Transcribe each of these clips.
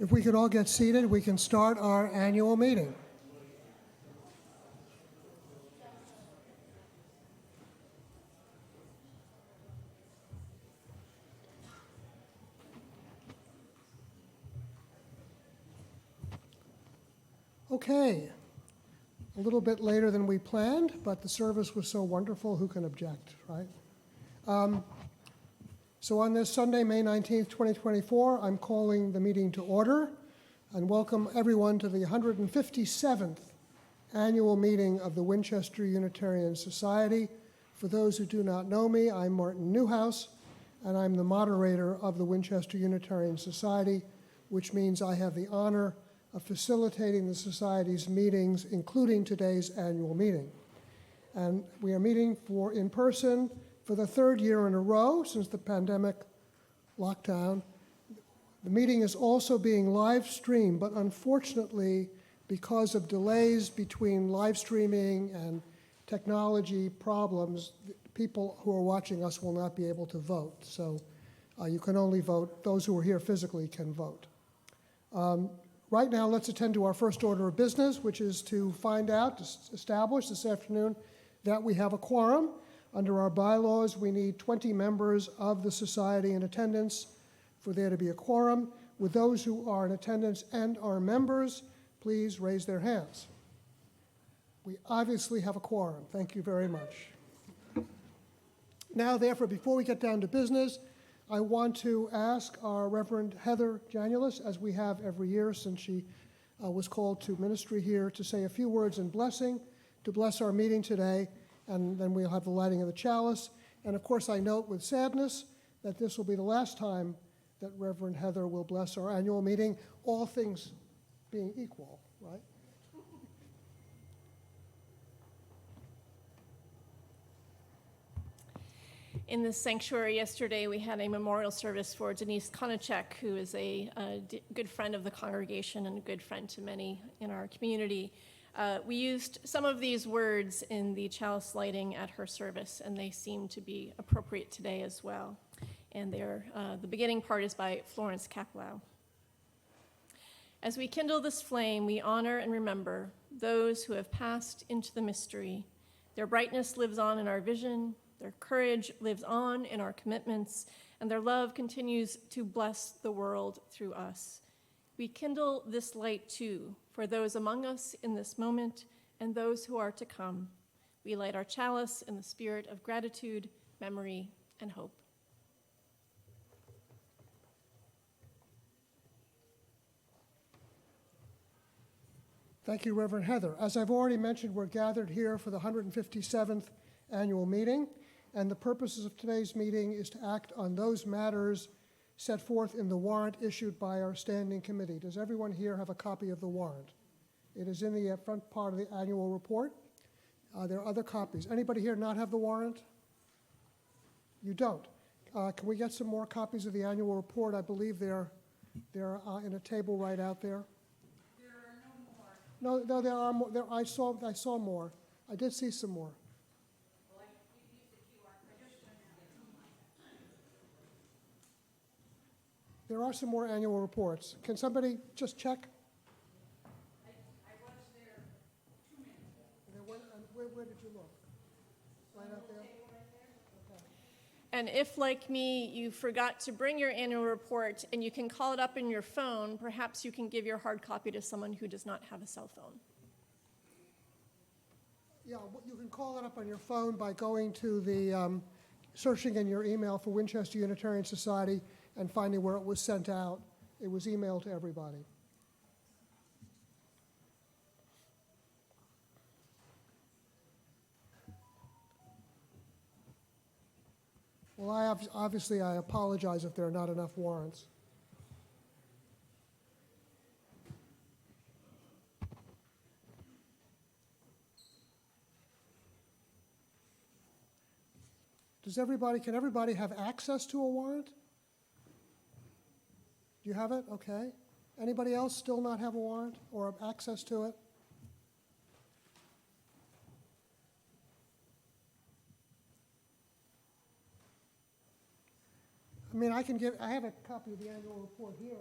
If we could all get seated, we can start our annual meeting. Okay, a little bit later than we planned, but the service was so wonderful, who can object, right? So on this Sunday, May 19th, 2024, I'm calling the meeting to order and welcome everyone to the 157th annual meeting of the Winchester Unitarian Society. For those who do not know me, I'm Martin Newhouse, and I'm the moderator of the Winchester Unitarian Society, which means I have the honor of facilitating the Society's meetings, including today's annual meeting. And we are meeting in person for the third year in a row since the pandemic lockdown. The meeting is also being live streamed, but unfortunately, because of delays between live streaming and technology problems, people who are watching us will not be able to vote. So you can only vote, those who are here physically can vote. Right now, let's attend to our first order of business, which is to establish this afternoon that we have a quorum. Under our bylaws, we need 20 members of the society in attendance for there to be a quorum. With those who are in attendance and are members, please raise their hands. We obviously have a quorum. Thank you very much. Now, therefore, before we get down to business, I want to ask our Reverend Heather Janulis, as we have every year since she was called to ministry here, to say a few words in blessing, to bless our meeting today, and then we'll have the lighting of the chalice. And of course, I note with sadness that this will be the last time that Reverend Heather will bless our annual meeting, all things being equal, right? In the sanctuary yesterday, we had a memorial service for Denise Konachek, who is a good friend of the congregation and a good friend to many in our community. We used some of these words in the chalice lighting at her service, and they seem to be appropriate today as well. And the beginning part is by Florence Caplow. As we kindle this flame, we honor and remember those who have passed into the mystery. Their brightness lives on in our vision, their courage lives on in our commitments, and their love continues to bless the world through us. We kindle this light too for those among us in this moment and those who are to come. We light our chalice in the spirit of gratitude, memory, and hope. Thank you, Reverend Heather. As I've already mentioned, we're gathered here for the 157th annual meeting, and the purposes of today's meeting is to act on those matters set forth in the warrant issued by our standing committee. Does everyone here have a copy of the warrant? It is in the front part of the annual report. There are other copies. Anybody here not have the warrant? You don't. Can we get some more copies of the annual report? I believe they're in a table right out there. There are no more. No, there are more. I saw more. I did see some more. There are some more annual reports. Can somebody just check? I was there 2 minutes ago. Where did you look? Right out there? Okay. And if, like me, you forgot to bring your annual report and you can call it up in your phone, perhaps you can give your hard copy to someone who does not have a cell phone. Yeah, you can call it up on your phone by going to the, searching in your email for Winchester Unitarian Society and finding where it was sent out. It was emailed to everybody. Well, obviously I apologize if there are not enough warrants. Can everybody have access to a warrant? Do you have it? Okay. Anybody else still not have a warrant or have access to it? I mean, I have a copy of the annual report here.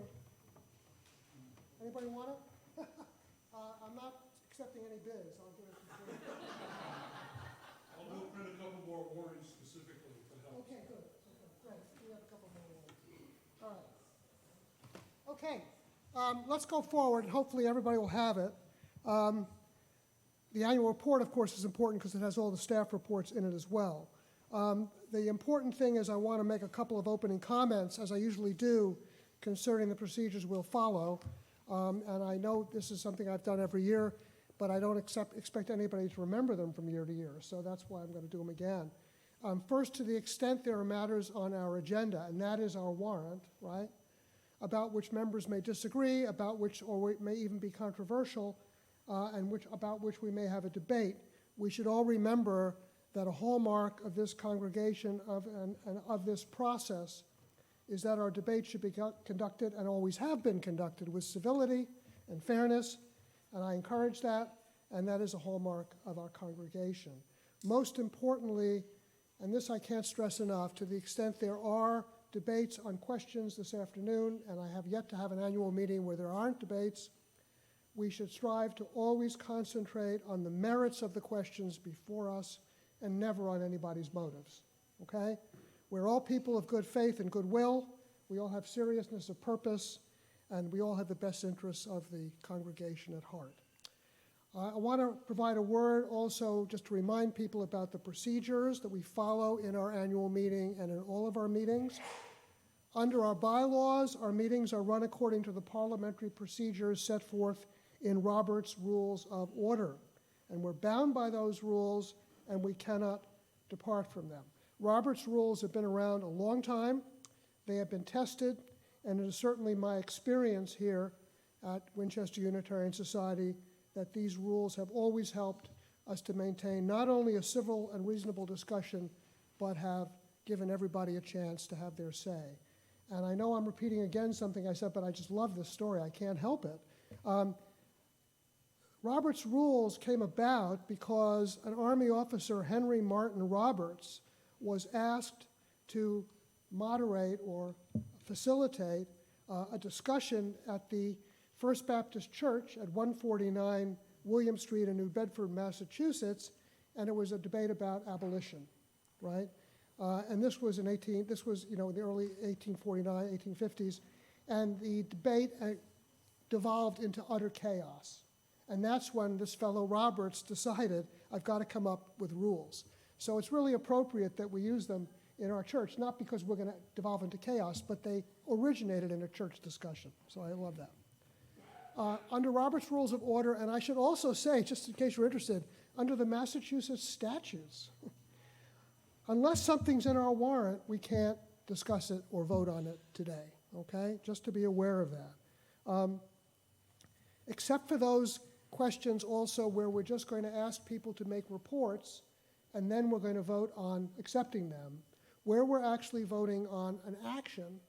Anybody want it? I'm not accepting any bids, I'll give it to free. I'll go print a couple more warrants specifically if it helps. Okay, good, okay, great, we have a couple more ones. All right. Okay, let's go forward, hopefully everybody will have it. The annual report, of course, is important because it has all the staff reports in it as well. The important thing is I want to make a couple of opening comments, as I usually do, concerning the procedures we'll follow. And I know this is something I've done every year, but I don't expect anybody to remember them from year to year, so that's why I'm going to do them again. First, to the extent there are matters on our agenda, and that is our warrant, right, about which members may disagree, about which, or it may even be controversial, and about which we may have a debate, we should all remember that a hallmark of this congregation and of this process is that our debates should be conducted, and always have been conducted, with civility and fairness, and I encourage that, and that is a hallmark of our congregation. Most importantly, and this I can't stress enough, to the extent there are debates on questions this afternoon, and I have yet to have an annual meeting where there aren't debates, we should strive to always concentrate on the merits of the questions before us and never on anybody's motives, okay? We're all people of good faith and goodwill. We all have seriousness of purpose, and we all have the best interests of the congregation at heart. I want to provide a word also just to remind people about the procedures that we follow in our annual meeting and in all of our meetings. Under our bylaws, our meetings are run according to the parliamentary procedures set forth in Robert's Rules of Order. And we're bound by those rules, and we cannot depart from them. Robert's rules have been around a long time. They have been tested, and it is certainly my experience here at Winchester Unitarian Society that these rules have always helped us to maintain not only a civil and reasonable discussion, but have given everybody a chance to have their say. And I know I'm repeating again something I said, but I just love this story. I can't help it. Robert's rules came about because an Army officer, Henry Martin Roberts, was asked to moderate or facilitate a discussion at the First Baptist Church at 149 William Street in New Bedford, Massachusetts, and it was a debate about abolition, right? And this was in the early 1849, 1850s, and the debate devolved into utter chaos. And that's when this fellow Roberts decided, I've got to come up with rules. So it's really appropriate that we use them in our church, not because we're going to devolve into chaos, but they originated in a church discussion. So I love that. Under Robert's Rules of Order, and I should also say, just in case you're interested, under the Massachusetts statutes, unless something's in our warrant, we can't discuss it or vote on it today, okay? Just to be aware of that. Except for those questions also where we're just going to ask people to make reports, and then we're going to vote on accepting them. Where we're actually voting on an action,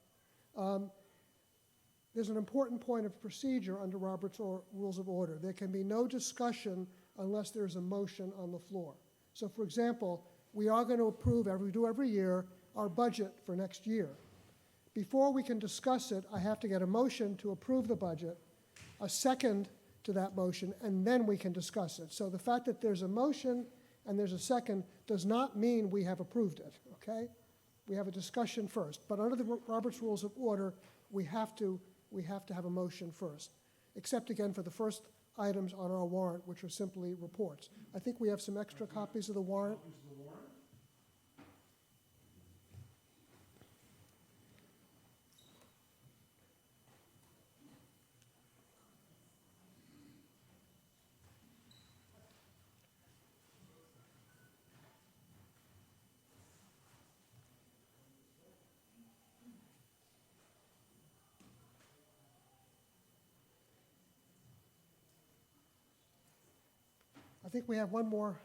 there's an important point of procedure under Robert's Rules of Order. There can be no discussion unless there's a motion on the floor. So, for example, we are going to approve, as we do every year, our budget for next year. Before we can discuss it, I have to get a motion to approve the budget, a second to that motion, and then we can discuss it. So the fact that there's a motion and there's a second does not mean we have approved it, okay? We have a discussion first. But under the Robert's Rules of Order, we have to have a motion first, except again for the first items on our warrant, which are simply reports. I think we have some extra copies of the warrant. I think we have one more.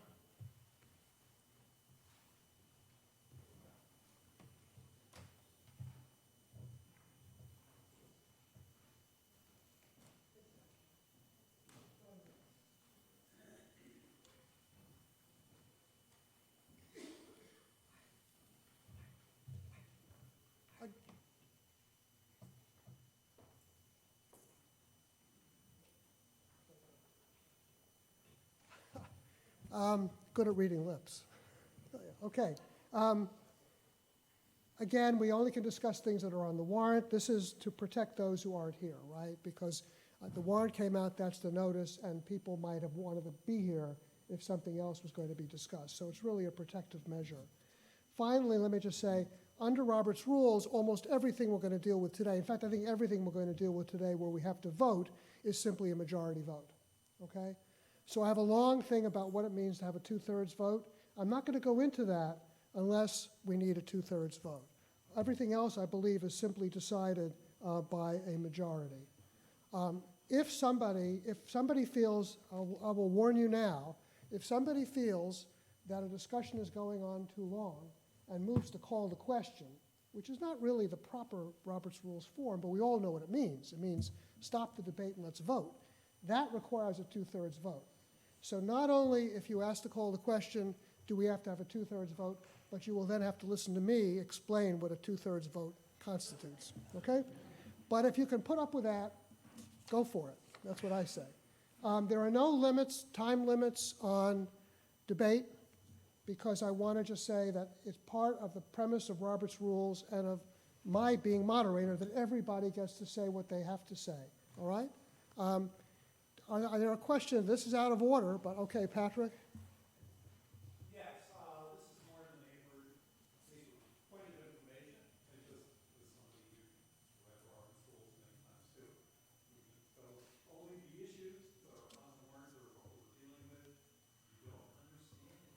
Good at reading lips. Okay. Again, we only can discuss things that are on the warrant. This is to protect those who aren't here, right? Because the warrant came out, that's the notice, and people might have wanted to be here if something else was going to be discussed. So it's really a protective measure. Finally, let me just say, under Robert's rules, almost everything we're going to deal with today, in fact, I think everything we're going to deal with today where we have to vote is simply a majority vote, okay? So I have a long thing about what it means to have a 2/3 vote. I'm not going to go into that unless we need a 2/3 vote. Everything else, I believe, is simply decided by a majority. If somebody feels, I will warn you now, if somebody feels that a discussion is going on too long and moves to call the question, which is not really the proper Robert's Rules form, but we all know what it means. It means stop the debate and let's vote. That requires a 2/3 vote. So not only if you ask to call the question, do we have to have a 2/3 vote, but you will then have to listen to me explain what a 2/3 vote constitutes, okay? But if you can put up with that, go for it. That's what I say. There are no limits, time limits on debate, because I want to just say that it's part of the premise of Robert's Rules and of my being moderator that everybody gets to say what they have to say, all right? There are questions, this is out of order, but okay, Patrick? Yes, this is Martin Neighbor. Point of information, and just as somebody who read Robert's rules many times too. So only the issues that are on the warrant are what we're dealing with. You don't understand it.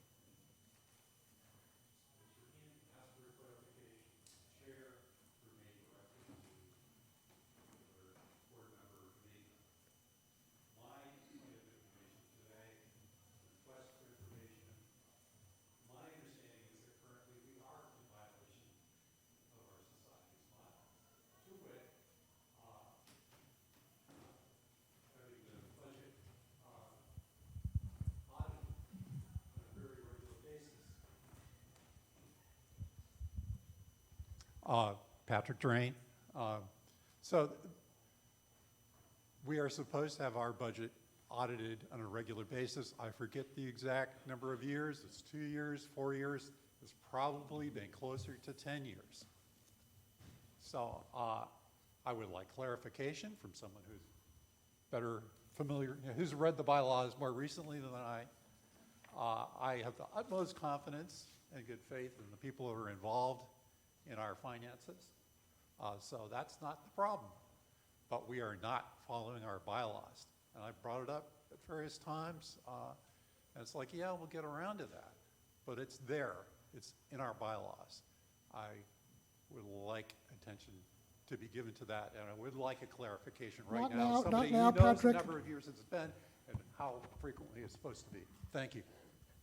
Raise your hand, ask for clarification. Chair remain directly to the board member Nathan. My point of information today, request for information. My understanding is that currently we are in violation of our society's bylaws. To wit, having the budget audited on a very regular basis. Patrick Drain. So we are supposed to have our budget audited on a regular basis. I forget the exact number of years. It's 2 years, 4 years. It's probably been closer to 10 years. So I would like clarification from someone who's better familiar, who's read the bylaws more recently than I. I have the utmost confidence and good faith in the people who are involved in our finances. So that's not the problem. But we are not following our bylaws. And I brought it up at various times. And it's like, yeah, we'll get around to that. But it's there. It's in our bylaws. I would like attention to be given to that, and I would like a clarification right Not now. now, Somebody not now, who knows the Patrick. number of years it's been and how frequently it's supposed to be. Thank you.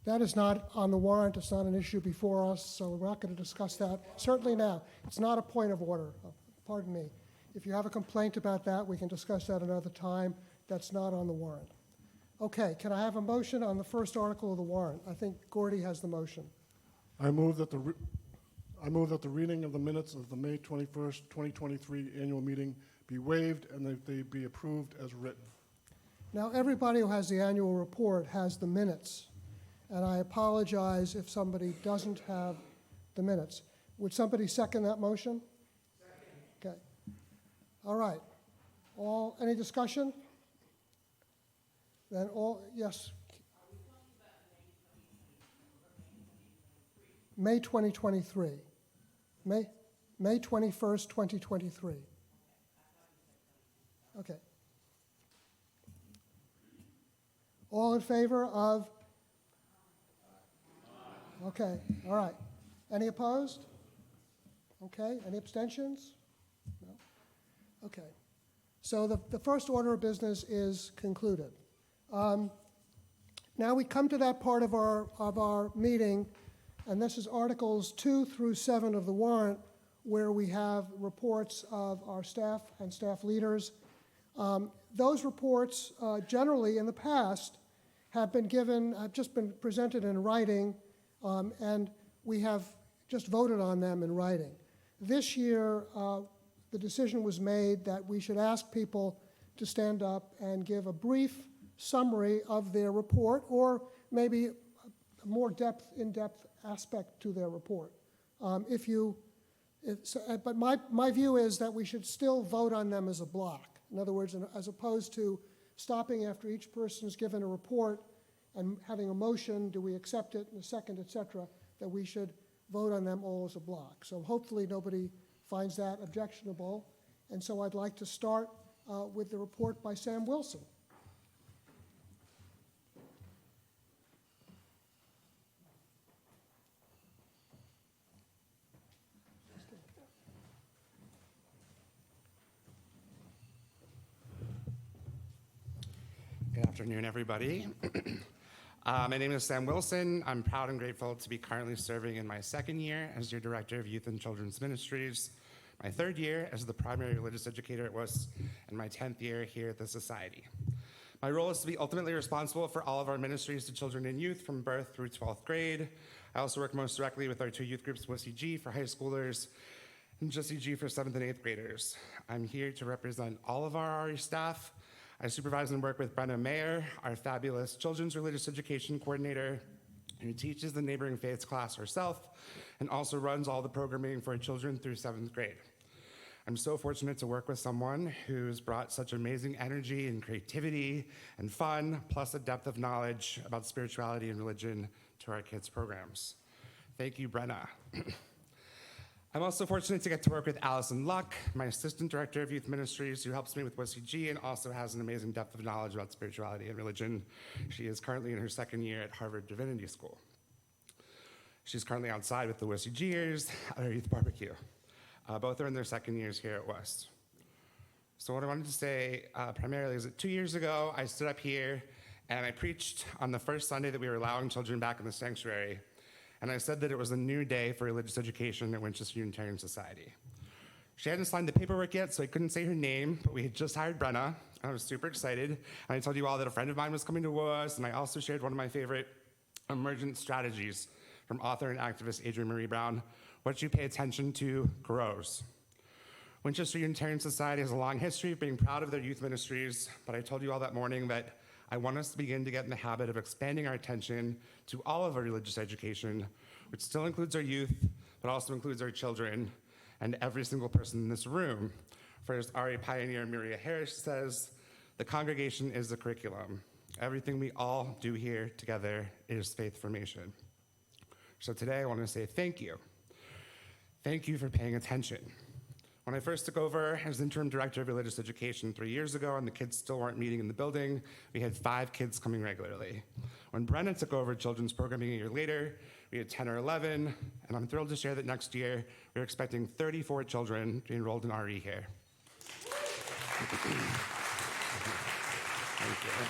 That is not on the warrant, it's not an issue before us, so we're not going to discuss that, certainly now. It's not a point of order, pardon me. If you have a complaint about that, we can discuss that another time. That's not on the warrant. Okay, can I have a motion on the first article of the warrant? I think Gordy has the motion. I move that the reading of the minutes of the May 21st, 2023 annual meeting be waived and that they be approved as written. Now, everybody who has the annual report has the minutes, and I apologize if somebody doesn't have the minutes. Would somebody second that motion? Second. Okay. All right. Any discussion? Then yes. May 2023. May 21st, 2023. Okay. All in favor of? Okay, all right. Any opposed? Okay, any abstentions? No? Okay. So the first order of business is concluded. Now we come to that part of our meeting, and this is Articles 2 through 7 of the warrant, where we have reports of our staff and staff leaders. Those reports, generally in the past, have just been presented in writing, and we have just voted on them in writing. This year, the decision was made that we should ask people to stand up and give a brief summary of their report, or maybe more in-depth aspect to their report. But my view is that we should still vote on them as a block. In other words, as opposed to stopping after each person's given a report and having a motion, do we accept it, and a second, et cetera, that we should vote on them all as a block. So hopefully nobody finds that objectionable. And so I'd like to start with the report by Sam Wilson. Good afternoon, everybody. My name is Sam Wilson. I'm proud and grateful to be currently serving in my second year as your Director of Youth and Children's Ministries, my third year as the primary religious educator at WUS, and my 10th year here at the Society. My role is to be ultimately responsible for all of our ministries to children and youth from birth through 12th grade. I also work most directly with our two youth groups, WUS-EG for high schoolers and JUS-EG for 7th and 8th graders. I'm here to represent all of our RE staff. I supervise and work with Brenna Mayer, our fabulous children's religious education coordinator, who teaches the neighboring faiths class herself and also runs all the programming for children through 7th grade. I'm so fortunate to work with someone who's brought such amazing energy and creativity and fun, plus a depth of knowledge about spirituality and religion to our kids' programs. Thank you, Brenna. I'm also fortunate to get to work with Allison Luck, my Assistant Director of Youth Ministries, who helps me with WUS-EG and also has an amazing depth of knowledge about spirituality and religion. She is currently in her second year at Harvard Divinity School. She's currently outside with the WUS-EGers at our youth barbecue. Both are in their second years here at WUS. So what I wanted to say primarily is that 2 years ago, I stood up here and I preached on the first Sunday that we were allowing children back in the sanctuary. And I said that it was a new day for religious education at Winchester Unitarian Society. She hadn't signed the paperwork yet, so I couldn't say her name, but we had just hired Brenna. I was super excited. And I told you all that a friend of mine was coming to WUS, and I also shared one of my favorite emergent strategies from author and activist Adrienne Marie Brown. What you pay attention to grows. Winchester Unitarian Society has a long history of being proud of their youth ministries, but I told you all that morning that I want us to begin to get in the habit of expanding our attention to all of our religious education, which still includes our youth, but also includes our children and every single person in this room. For as RA pioneer Maria Harris says, the congregation is the curriculum. Everything we all do here together is faith formation. So today I want to say thank you. Thank you for paying attention. When I first took over as interim director of religious education 3 years ago and the kids still weren't meeting in the building, we had 5 kids coming regularly. When Brenna took over children's programming a year later, we had 10 or 11, and I'm thrilled to share that next year we're expecting 34 children to be enrolled in RE here. Thank you.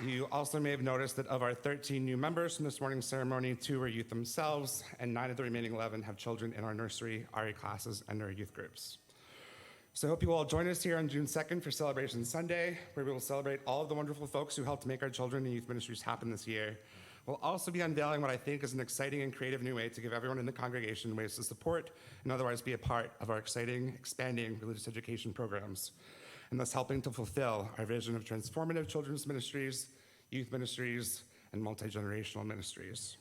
You also may have noticed that of our 13 new members from this morning's ceremony, 2 are youth themselves, and 9 of the remaining 11 have children in our nursery, RE classes, and our youth groups. So I hope you all join us here on June 2nd for Celebration Sunday, where we will celebrate all of the wonderful folks who helped make our children and youth ministries happen this year. We'll also be unveiling what I think is an exciting and creative new way to give everyone in the congregation ways to support and otherwise be a part of our exciting, expanding religious education programs, and thus helping to fulfill our vision of transformative children's ministries, youth ministries, and multi-generational ministries.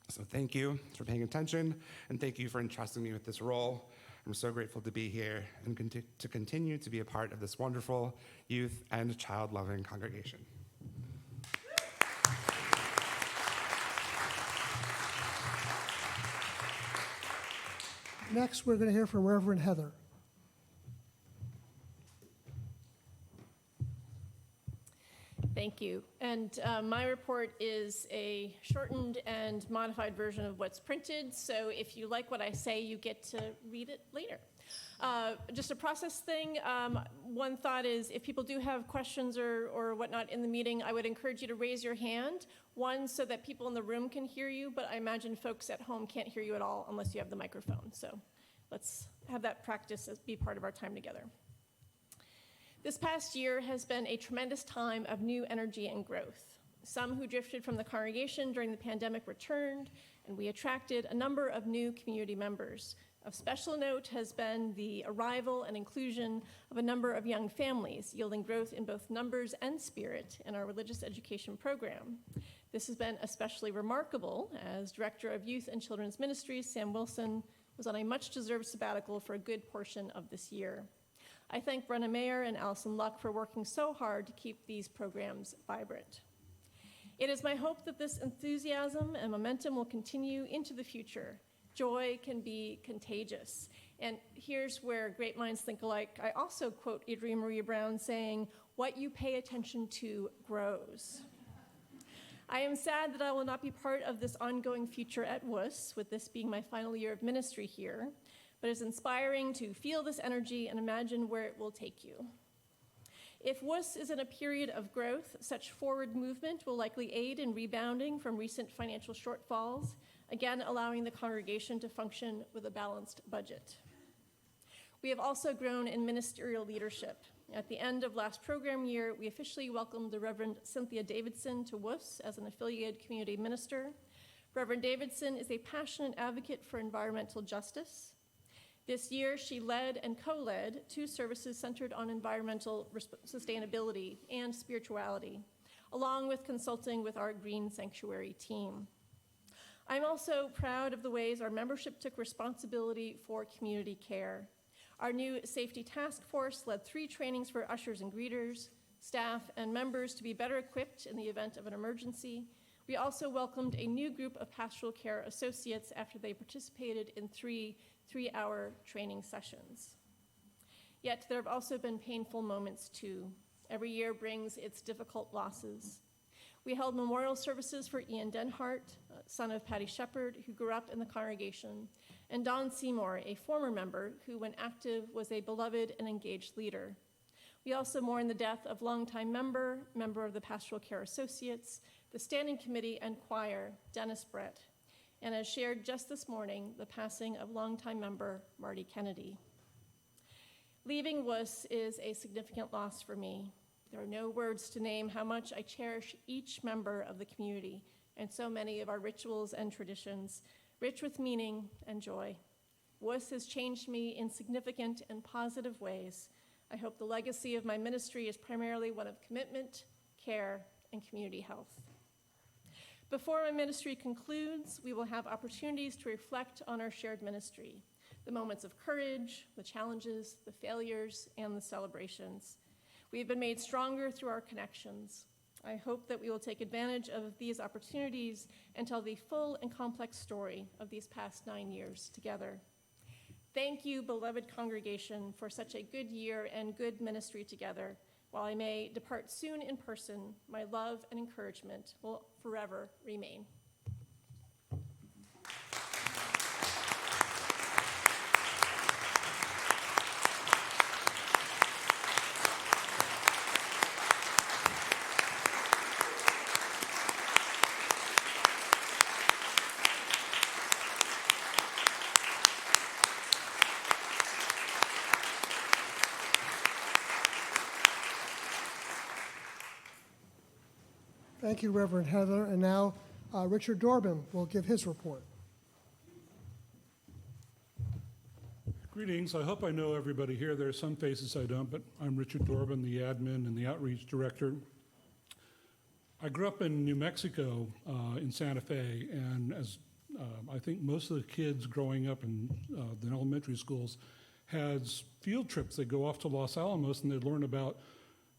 So thank you for paying attention, and thank you for entrusting me with this role. I'm so grateful to be here and to continue to be a part of this wonderful youth and child-loving congregation. Next, we're going to hear from Reverend Heather. Thank you. And my report is a shortened and modified version of what's printed. So if you like what I say, you get to read it later. Just a process thing. One thought is if people do have questions or whatnot in the meeting, I would encourage you to raise your hand. One, so that people in the room can hear you, but I imagine folks at home can't hear you at all unless you have the microphone. So let's have that practice as be part of our time together. This past year has been a tremendous time of new energy and growth. Some who drifted from the congregation during the pandemic returned, and we attracted a number of new community members Of special note has been the arrival and inclusion of a number of young families, yielding growth in both numbers and spirit in our religious education program. This has been especially remarkable as Director of Youth and Children's Ministries, Sam Wilson, was on a much-deserved sabbatical for a good portion of this year. I thank Brenna Mayer and Allison Luck for working so hard to keep these programs vibrant. It is my hope that this enthusiasm and momentum will continue into the future. Joy can be contagious. And here's where great minds think alike. I also quote Adrienne Maria Brown saying, "What you pay attention to grows." I am sad that I will not be part of this ongoing future at WUS, with this being my final year of ministry here, but it's inspiring to feel this energy and imagine where it will take you. If WUS is in a period of growth, such forward movement will likely aid in rebounding from recent financial shortfalls, again allowing the congregation to function with a balanced budget. We have also grown in ministerial leadership. At the end of last program year, we officially welcomed the Reverend Cynthia Davidson to WUS as an affiliated community minister. Reverend Davidson is a passionate advocate for environmental justice. This year, she led and co-led 2 services centered on environmental sustainability and spirituality, along with consulting with our Green Sanctuary team. I'm also proud of the ways our membership took responsibility for community care. Our new safety task force led 3 trainings for ushers and greeters, staff, and members to be better equipped in the event of an emergency. We also welcomed a new group of pastoral care associates after they participated in 3 3-hour training sessions. Yet there have also been painful moments too. Every year brings its difficult losses. We held memorial services for Ian Denhart, son of Patty Shepard, who grew up in the congregation, and Don Seymour, a former member who, when active, was a beloved and engaged leader. We also mourn the death of longtime member of the Pastoral Care Associates, the Standing Committee, and Choir, Dennis Brett, and as shared just this morning, the passing of longtime member Marty Kennedy. Leaving WUS is a significant loss for me. There are no words to name how much I cherish each member of the community and so many of our rituals and traditions, rich with meaning and joy. WUS has changed me in significant and positive ways. I hope the legacy of my ministry is primarily one of commitment, care, and community health. Before my ministry concludes, we will have opportunities to reflect on our shared ministry, the moments of courage, the challenges, the failures, and the celebrations. We have been made stronger through our connections. I hope that we will take advantage of these opportunities and tell the full and complex story of these past 9 years together. Thank you, beloved congregation, for such a good year and good ministry together. While I may depart soon in person, my love and encouragement will forever remain. Thank you, Reverend Heather. And now Richard Dorbin will give his report. Greetings. I hope I know everybody here. There are some faces I don't, but I'm Richard Dorbin, the admin and the outreach director. I grew up in New Mexico in Santa Fe, and as I think most of the kids growing up in the elementary schools has field trips. They go off to Los Alamos and they learn about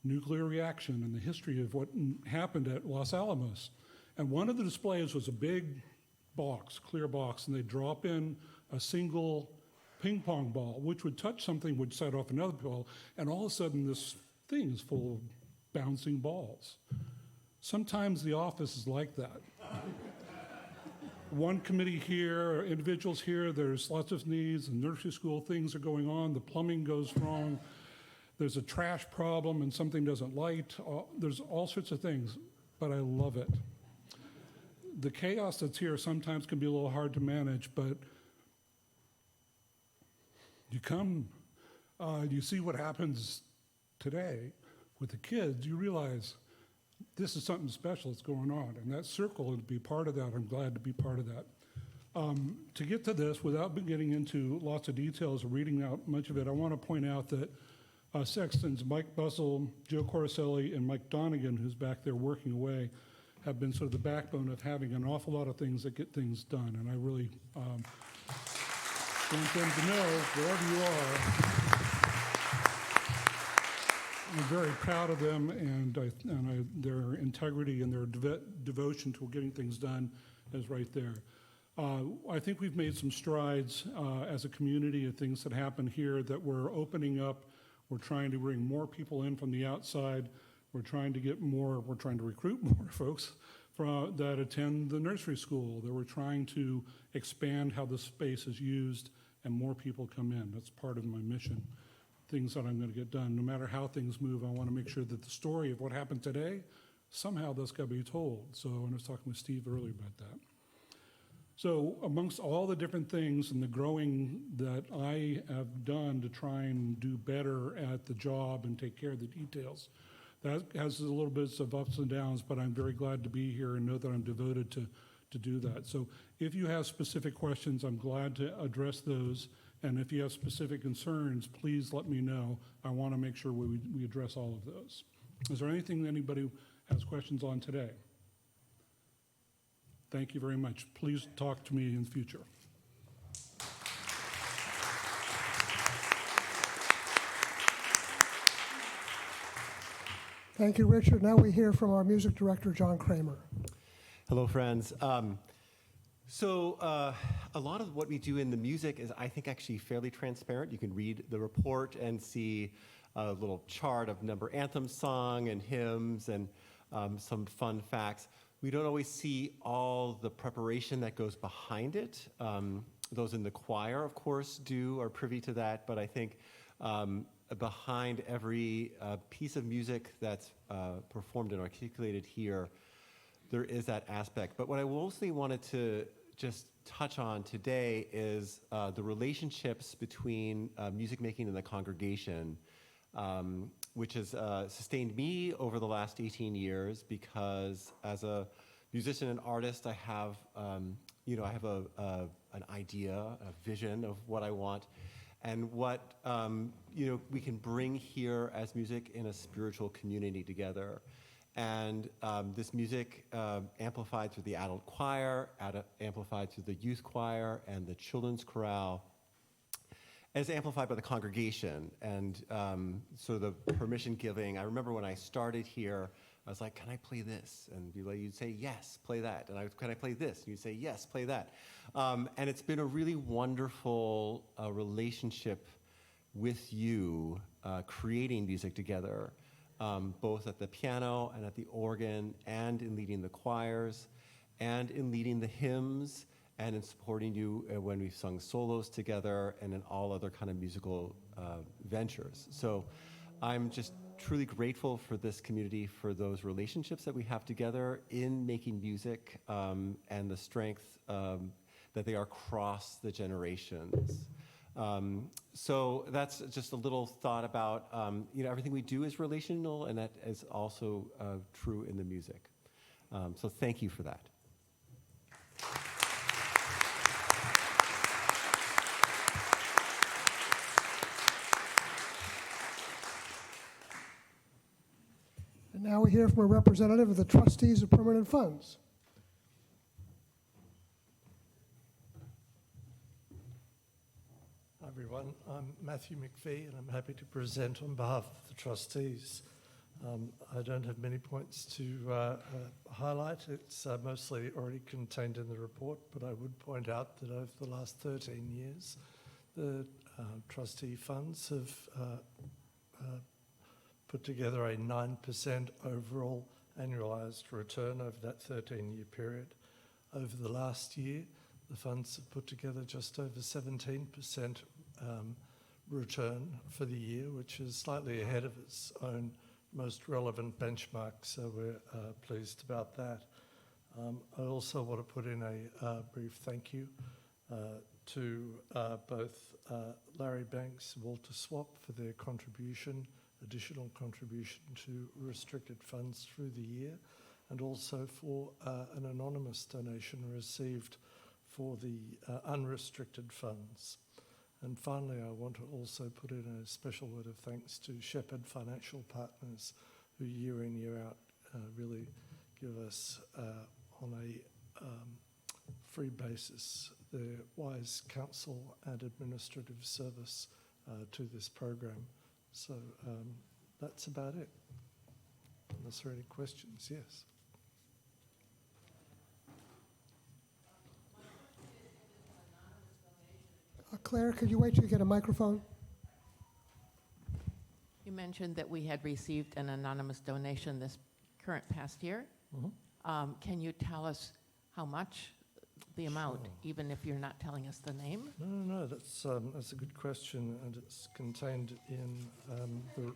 nuclear reaction and the history of what happened at Los Alamos. And one of the displays was a big box, clear box, and they drop in a single ping pong ball, which would touch something, would set off another ball, and all of a sudden this thing is full of bouncing balls. Sometimes the office is like that. One committee here, individuals here, there's lots of needs, and nursery school things are going on, the plumbing goes wrong, there's a trash problem and something doesn't light, there's all sorts of things, but I love it. The chaos that's here sometimes can be a little hard to manage, but you come, you see what happens today with the kids, you realize this is something special that's going on, and that circle, to be part of that, I'm glad to be part of that. To get to this, without getting into lots of details or reading out much of it, I want to point out that Sextons Mike Bussell, Joe Corselli, and Mike Donegan, who's back there working away, have been sort of the backbone of having an awful lot of things that get things done. And I really want them to know, wherever you are, I'm very proud of them and their integrity and their devotion to getting things done is right there. I think we've made some strides as a community of things that happen here that we're opening up. We're trying to bring more people in from the outside. We're trying to recruit more folks that attend the nursery school, that we're trying to expand how the space is used and more people come in. That's part of my mission, things that I'm going to get done. No matter how things move, I want to make sure that the story of what happened today, somehow that's got to be told. So, and I was talking with Steve earlier about that. So amongst all the different things and the growing that I have done to try and do better at the job and take care of the details, that has a little bit of ups and downs, but I'm very glad to be here and know that I'm devoted to do that. So if you have specific questions, I'm glad to address those. And if you have specific concerns, please let me know. I want to make sure we address all of those. Is there anything anybody has questions on today? Thank you very much. Please talk to me in the future. Thank you, Richard. Now we hear from our music director, John Kramer. Hello, friends. So a lot of what we do in the music is, I think, actually fairly transparent. You can read the report and see a little chart of number anthem song and hymns and some fun facts. We don't always see all the preparation that goes behind it. Those in the choir, of course, are privy to that, but I think behind every piece of music that's performed and articulated here, there is that aspect. But what I mostly wanted to just touch on today is the relationships between music making and the congregation, which has sustained me over the last 18 years, because as a musician and artist, I have, an idea, a vision of what I want, and what we can bring here as music in a spiritual community together. And this music amplified through the adult choir, amplified through the youth choir and the children's chorale, is amplified by the congregation and sort of the permission giving. I remember when I started here, I was like, can I play this? And you'd say, yes, play that. And can I play this? And you'd say, yes, play that. And it's been a really wonderful relationship with you, creating music together, both at the piano and at the organ, and in leading the choirs, and in leading the hymns, and in supporting you when we've sung solos together, and in all other kind of musical ventures. So I'm just truly grateful for this community, for those relationships that we have together in making music, and the strength that they are across the generations. So that's just a little thought about, everything we do is relational, and that is also true in the music. So thank you for that. And now we hear from a representative of the trustees of permanent funds. Hi everyone, I'm Matthew McPhee and I'm happy to present on behalf of the trustees. I don't have many points to highlight. It's mostly already contained in the report, but I would point out that over the last 13 years, the trustee funds have put together a 9% overall annualized return over that 13-year period. Over the last year, the funds have put together just over 17% return for the year, which is slightly ahead of its own most relevant benchmark, so we're pleased about that. I also want to put in a brief thank you to both Larry Banks and Walter Swap for their additional contribution to restricted funds through the year, and also for an anonymous donation received for the unrestricted funds. And finally, I want to also put in a special word of thanks to Shepherd Financial Partners, who year in, year out really give us on a free basis their wise counsel and administrative service to this program. So that's about it. Unless there are any questions, yes. Claire, could you wait till you get a microphone? You mentioned that we had received an anonymous donation this current past year. Can you tell us how much, the amount, Sure. even if you're not telling us the name? No, that's a good question, and it's contained in the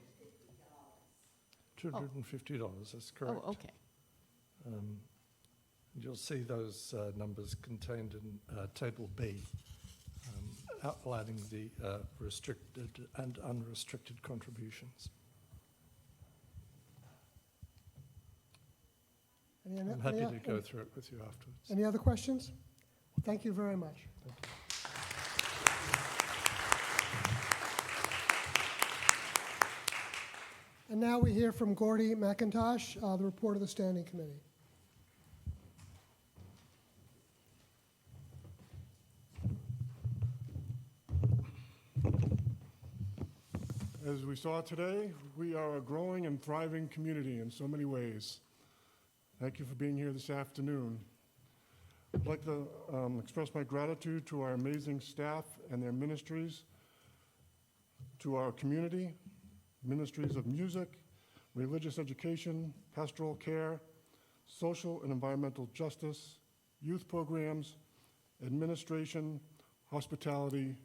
$250, that's correct. Oh, okay. And you'll see those numbers contained in Table B, outlining the restricted and unrestricted contributions. I'm happy to go through it with you afterwards. Any other questions? Thank you very much. And now we hear from Gordy McIntosh, the report of the Standing Committee. As we saw today, we are a growing and thriving community in so many ways. Thank you for being here this afternoon. I'd like to express my gratitude to our amazing staff and their ministries, to our community, ministries of music, religious education, pastoral care, social and environmental justice, youth programs, administration, hospitality,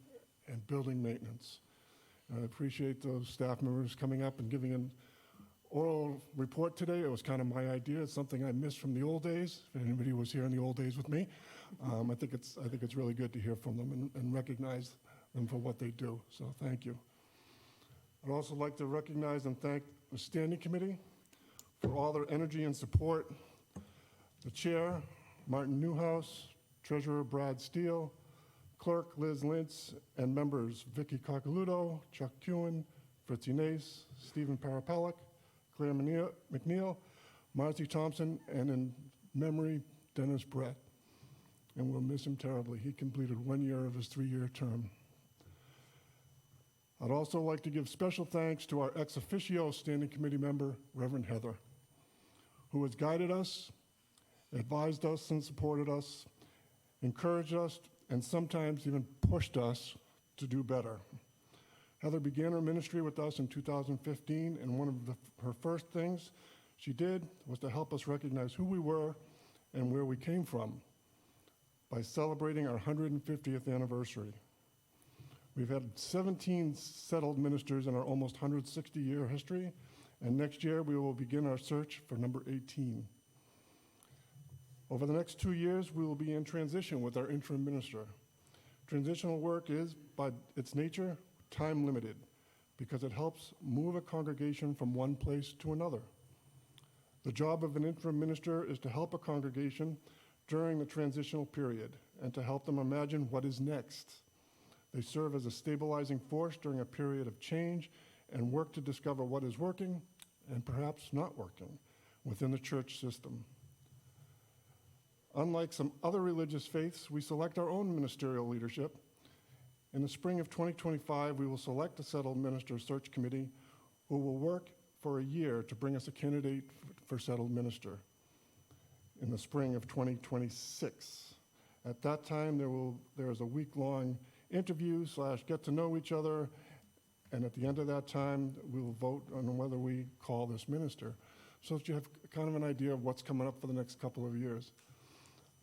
and building maintenance. I appreciate those staff members coming up and giving an oral report today. It was kind of my idea. It's something I missed from the old days. If anybody was here in the old days with me, I think it's really good to hear from them and recognize them for what they do. So thank you. I'd also like to recognize and thank the Standing Committee for all their energy and support. The chair, Martin Newhouse, treasurer Brad Steele, clerk Liz Lintz, and members Vicky Coccoluto, Chuck Kewen, Fritzy Nace, Stephen Parapellic, Claire McNeil, Marcy Thompson, and in memory, Dennis Brett. And we'll miss him terribly. He completed 1 year of his 3-year term. I'd also like to give special thanks to our ex officio Standing Committee member, Reverend Heather, who has guided us, advised us and supported us, encouraged us, and sometimes even pushed us to do better. Heather began her ministry with us in 2015, and one of her first things she did was to help us recognize who we were and where we came from by celebrating our 150th anniversary. We've had 17 settled ministers in our almost 160-year history, and next year we will begin our search for number 18. Over the next 2 years, we will be in transition with our interim minister. Transitional work is, by its nature, time limited because it helps move a congregation from one place to another. The job of an interim minister is to help a congregation during the transitional period and to help them imagine what is next. They serve as a stabilizing force during a period of change and work to discover what is working and perhaps not working within the church system. Unlike some other religious faiths, we select our own ministerial leadership. In the spring of 2025, we will select a settled minister search committee who will work for a year to bring us a candidate for settled minister in the spring of 2026. At that time, there is a week-long interview / get to know each other, and at the end of that time, we will vote on whether we call this minister, so that you have kind of an idea of what's coming up for the next couple of years.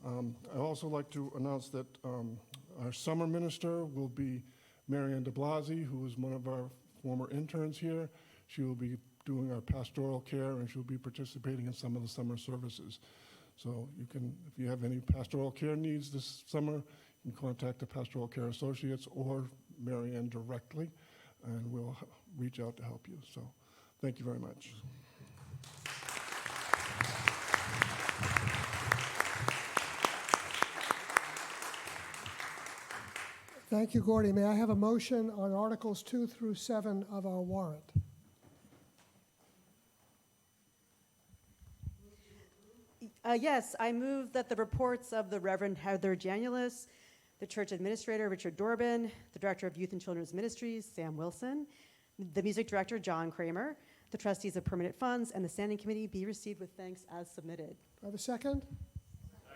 I'd also like to announce that our summer minister will be Marianne de Blasi, who is one of our former interns here. She will be doing our pastoral care, and she'll be participating in some of the summer services. So you can, if you have any pastoral care needs this summer, you can contact the Pastoral Care Associates or Marianne directly, and we'll reach out to help you. So thank you very much. Thank you, Gordy. May I have a motion on Articles 2 through 7 of our warrant? Yes, I move that the reports of the Reverend Heather Janulis, the church administrator Richard Dorbin, the director of Youth and Children's Ministries Sam Wilson, the music director John Kramer, the trustees of permanent funds, and the standing committee be received with thanks as submitted. Do I have a second?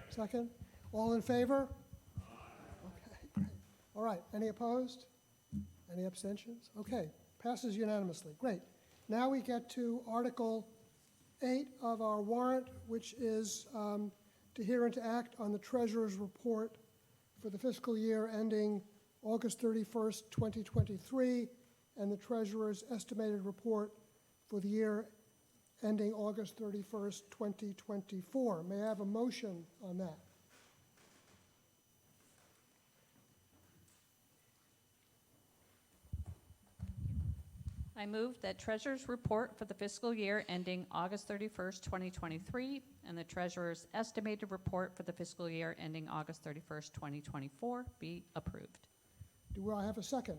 Second. All in favor? Okay, great. All right, any opposed? Any abstentions? Okay, passes unanimously. Great. Now we get to Article 8 of our warrant, which is to hear and to act on the treasurer's report for the fiscal year ending August 31st, 2023, and the treasurer's estimated report for the year ending August 31st, 2024. May I have a motion on that? I move that Treasurer's Report for the fiscal year ending August 31st, 2023, and the Treasurer's Estimated Report for the fiscal year ending August 31st, 2024 be approved. Do I have a second?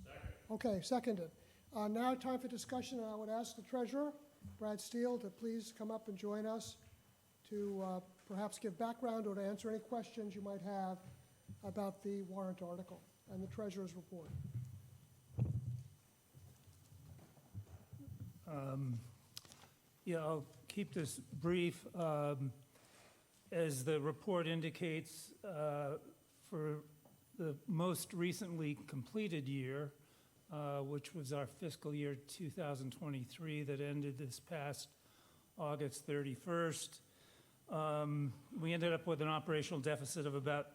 Second. Okay, seconded. Now time for discussion, and I would ask the treasurer, Brad Steele, to please come up and join us to perhaps give background or to answer any questions you might have about the warrant article and the treasurer's report. Yeah, I'll keep this brief. As the report indicates, for the most recently completed year, which was our fiscal year 2023 that ended this past August 31st, we ended up with an operational deficit of about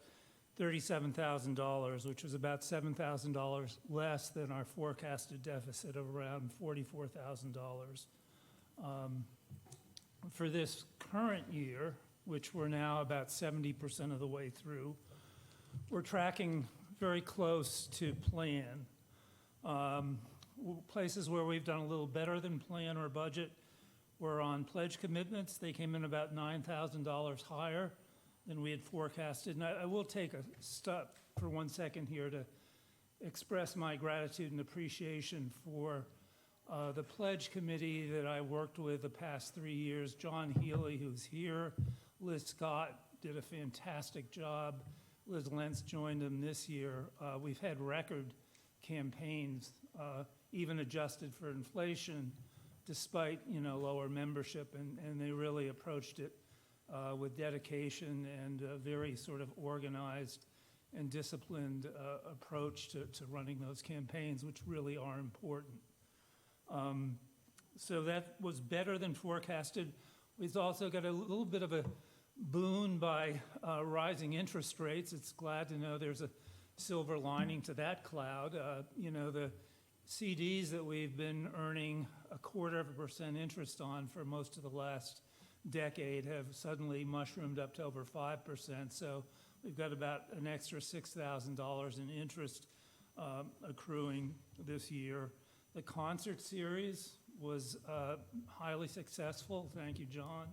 $37,000, which was about $7,000 less than our forecasted deficit of around $44,000. For this current year, which we're now about 70% of the way through, we're tracking very close to plan. Places where we've done a little better than plan or budget were on pledge commitments. They came in about $9,000 higher than we had forecasted. And I will take a stop for 1 second here to express my gratitude and appreciation for the pledge committee that I worked with the past 3 years. John Healy, who's here, Liz Scott did a fantastic job. Liz Lentz joined them this year. We've had record campaigns, even adjusted for inflation, despite lower membership, and they really approached it with dedication and a very sort of organized and disciplined approach to running those campaigns, which really are important. So that was better than forecasted. We've also got a little bit of a boon by rising interest rates. It's glad to know there's a silver lining to that cloud. The CDs that we've been earning 0.25% interest on for most of the last decade have suddenly mushroomed up to over 5%. So we've got about an extra $6,000 in interest accruing this year. The concert series was highly successful. Thank you, John.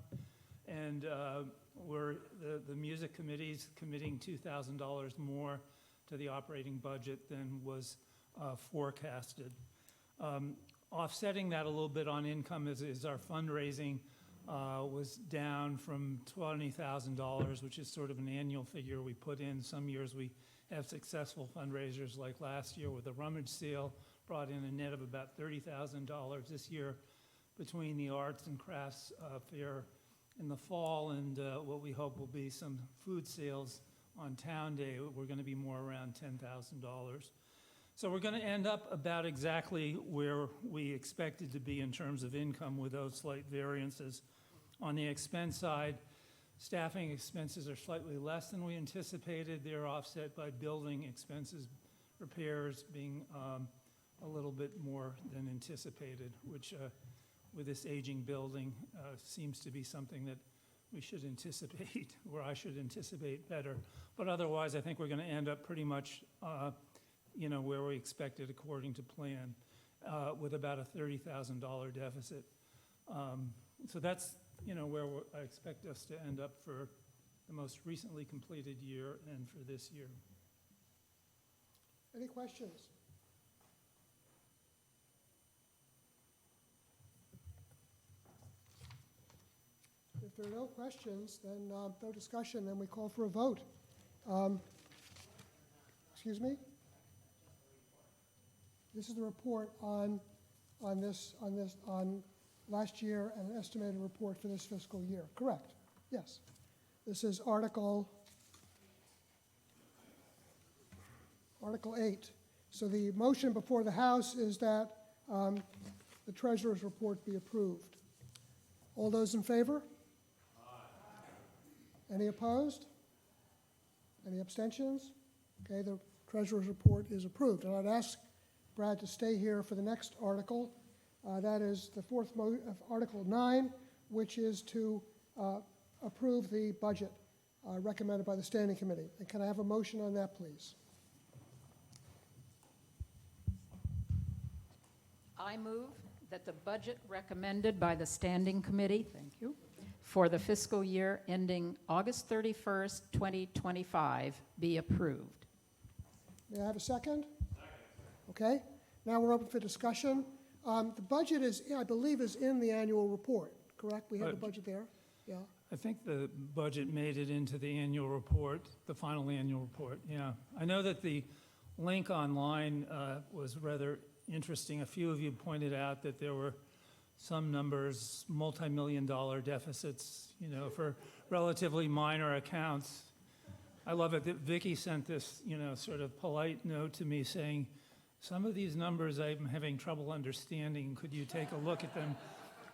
And the music committee's committing $2,000 more to the operating budget than was forecasted. Offsetting that a little bit on income is our fundraising was down from $20,000, which is sort of an annual figure we put in. Some years we have successful fundraisers, like last year with the rummage sale, brought in a net of about $30,000. This year, between the arts and crafts fair in the fall and what we hope will be some food sales on Town Day, we're going to be more around $10,000. So we're going to end up about exactly where we expected to be in terms of income with those slight variances. On the expense side, staffing expenses are slightly less than we anticipated. They're offset by building expenses, repairs being a little bit more than anticipated, which with this aging building seems to be something that we should anticipate, or I should anticipate better. But otherwise, I think we're going to end up pretty much where we expected according to plan, with about a $30,000 deficit. So that's where I expect us to end up for the most recently completed year and for this year. Any questions? If there are no questions, then no discussion, then we call for a vote. Excuse me? This is the report on last year and an estimated report for this fiscal year. Correct? Yes. This is Article 8. So the motion before the House is that the treasurer's report be approved. All those in favor? Aye. Any opposed? Any abstentions? Okay, the treasurer's report is approved. And I'd ask Brad to stay here for the next article. That is the fourth Article 9, which is to approve the budget recommended by the Standing Committee. And can I have a motion on that, please? I move that the budget recommended by the Standing Committee, thank you, for the fiscal year ending August 31st, 2025 be approved. May I have a second? Okay, now we're open for discussion. The budget is, I believe, is in the annual report, correct? We have the budget there? Yeah. I think the budget made it into the annual report, the final annual report, yeah. I know that the link online was rather interesting. A few of you pointed out that there were some numbers, multi-million-dollar deficits, you know, for relatively minor accounts. I love it that Vicki sent this, you know, sort of polite note to me saying, some of these numbers I'm having trouble understanding. Could you take a look at them?